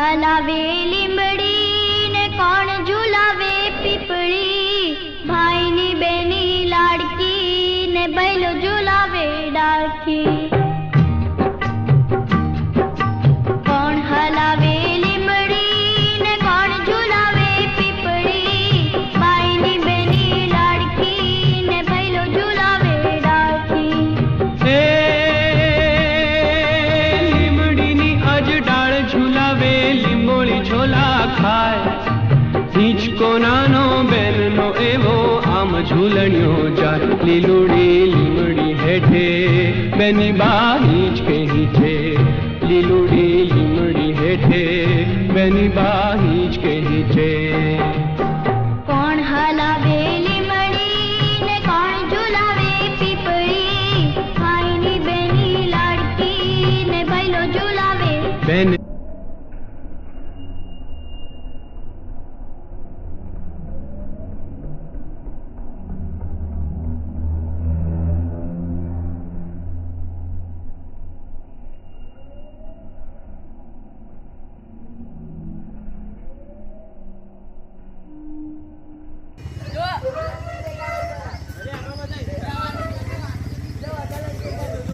હલાવે લીમડી ને કોણ ઝુલાવે પીપળી, ભાઈની બેની લાડકી ને બૈલો ઝુલાવે ડાળખી. કોણ હલાવે લીમડી ને કોણ ઝુલાવે પીપળી, ભાઈની બેની લાડકી ને બૈલો ઝુલાવે ડાળખી. લીમડીની અજ ડાળ ઝુલાવે લીંબોળી ઝોલા ખાય, હિંચકો નાનો બેનનો એવો આમ ઝૂલણ્યો જાય. લીલુડી લીમડી હેઠે બેની બા હિંચકે હીઠે, લીલુડી લીમડી હેઠે બેની બા